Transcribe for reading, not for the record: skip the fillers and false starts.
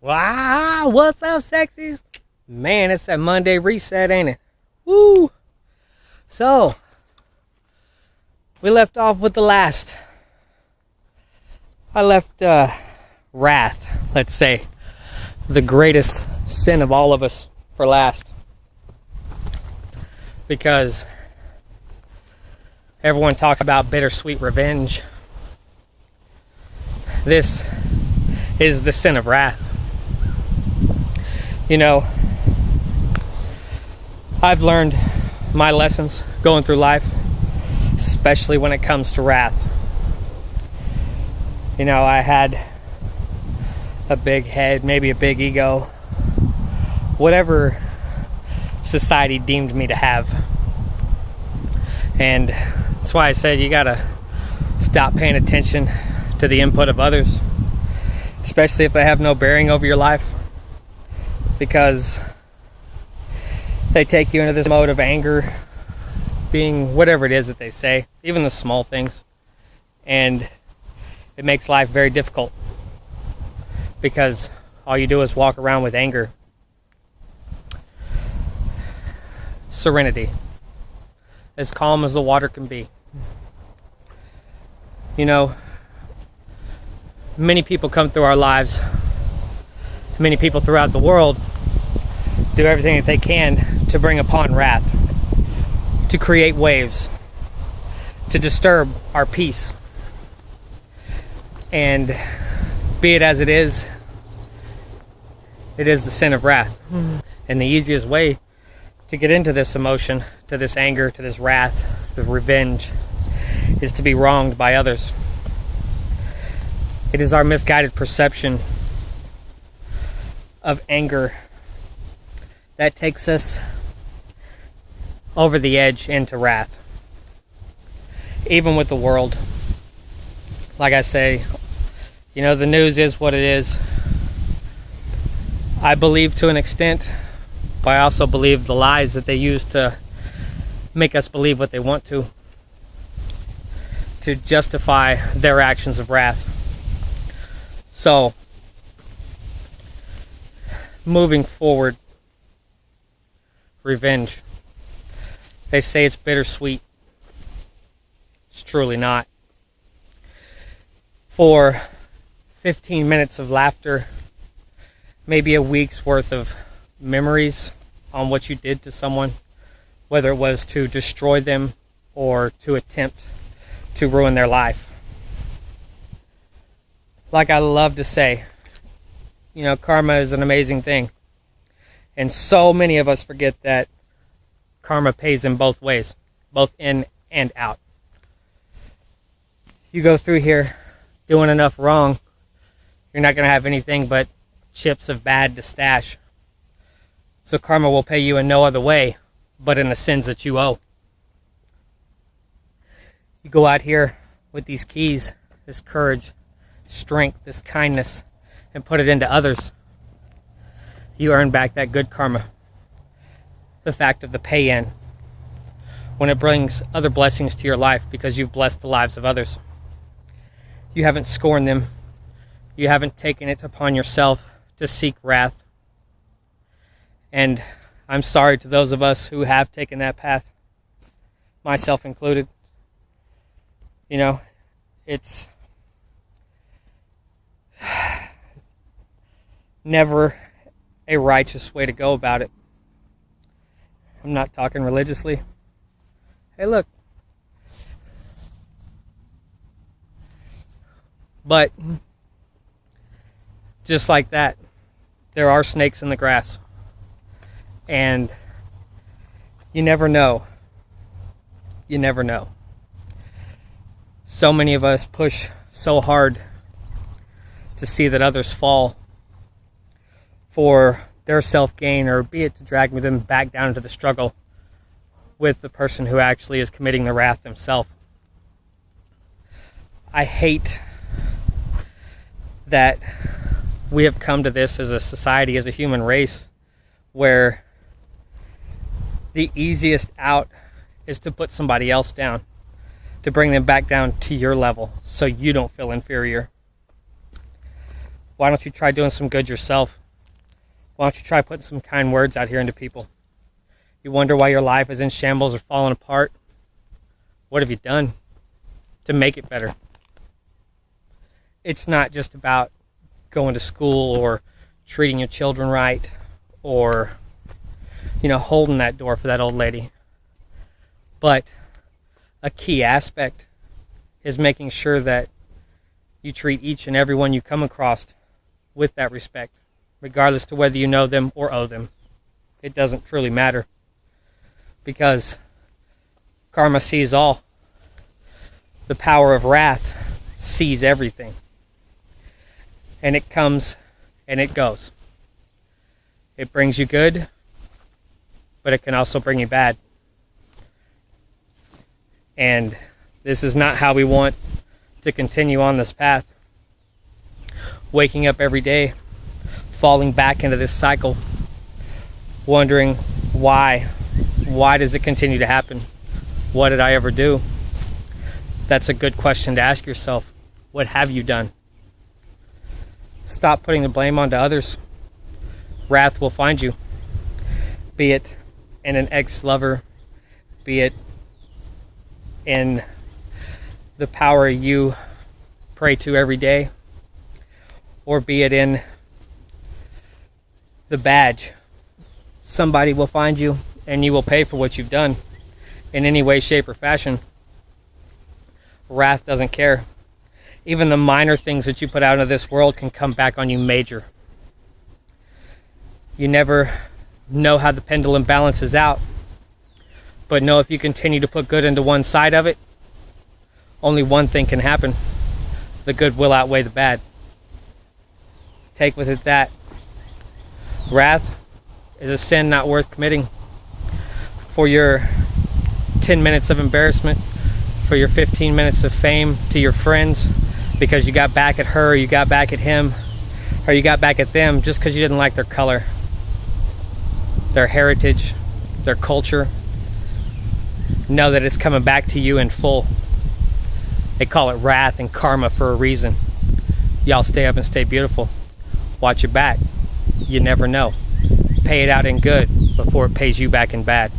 Wow, what's up, sexies? Man, it's that Monday reset, ain't it? Woo! So, we left off with the last. I left wrath, let's say, the greatest sin of all of us, for last. Because everyone talks about bittersweet revenge. This is the sin of wrath. You know, I've learned my lessons going through life, especially when it comes to wrath. You know, I had a big head, maybe a big ego, whatever society deemed me to have. And that's why I said you gotta stop paying attention to the input of others, especially if they have no bearing over your life, because they take you into this mode of anger, being whatever it is that they say, even the small things, and it makes life very difficult because all you do is walk around with anger. Serenity, as calm as the water can be. You know, many people come through our lives, many people throughout the world do everything that they can to bring upon wrath, to create waves, to disturb our peace. And be it as it is the sin of wrath. And the easiest way to get into this emotion, to this anger, to this wrath, to revenge, is to be wronged by others. It is our misguided perception of anger that takes us over the edge into wrath. Even with the world, like I say, you know, the news is what it is. I believe to an extent, but I also believe the lies that they use to make us believe what they want to justify their actions of wrath. So, moving forward, revenge. They say it's bittersweet. It's truly not. For 15 minutes of laughter, maybe a week's worth of memories on what you did to someone, whether it was to destroy them or to attempt to ruin their life. Like I love to say, you know, karma is an amazing thing. And so many of us forget that karma pays in both ways, both in and out. You go through here doing enough wrong, you're not going to have anything but chips of bad to stash. So karma will pay you in no other way but in the sins that you owe. You go out here with these keys, this courage, strength, this kindness, and put it into others. You earn back that good karma. The fact of the pay-in, when it brings other blessings to your life because you've blessed the lives of others. You haven't scorned them. You haven't taken it upon yourself to seek wrath. And I'm sorry to those of us who have taken that path, myself included. You know, it's never a righteous way to go about it. I'm not talking religiously. Hey, look. But just like that, there are snakes in the grass. And you never know. You never know. So many of us push so hard to see that others fall for their self-gain, or be it to drag them back down into the struggle with the person who actually is committing the wrath themselves. I hate that we have come to this as a society, as a human race, where the easiest out is to put somebody else down, to bring them back down to your level so you don't feel inferior. Why don't you try doing some good yourself? Why don't you try putting some kind words out here into people? You wonder why your life is in shambles or falling apart? What have you done to make it better? It's not just about going to school or treating your children right or, holding that door for that old lady. But a key aspect is making sure that you treat each and every one you come across with that respect, regardless to whether you know them or owe them. It doesn't truly matter, because karma sees all. The power of wrath sees everything. And it comes and it goes. It brings you good, but it can also bring you bad. And this is not how we want to continue on this path. Waking up every day, falling back into this cycle, wondering why does it continue to happen? What did I ever do? That's a good question to ask yourself. What have you done? Stop putting the blame onto others. Wrath will find you. Be it in an ex-lover, be it in the power you pray to every day, or be it in the badge. Somebody will find you and you will pay for what you've done in any way, shape, or fashion. Wrath doesn't care. Even the minor things that you put out into this world can come back on you major. You never know how the pendulum balances out, but know if you continue to put good into one side of it, only one thing can happen. The good will outweigh the bad. Take with it that wrath is a sin not worth committing for your 10 minutes of embarrassment, for your 15 minutes of fame to your friends, because you got back at her, or you got back at him, or you got back at them just because you didn't like their color, their heritage, their culture. Know that it's coming back to you in full. They call it wrath and karma for a reason. Y'all stay up and stay beautiful. Watch your back. You never know. Pay it out in good before it pays you back in bad.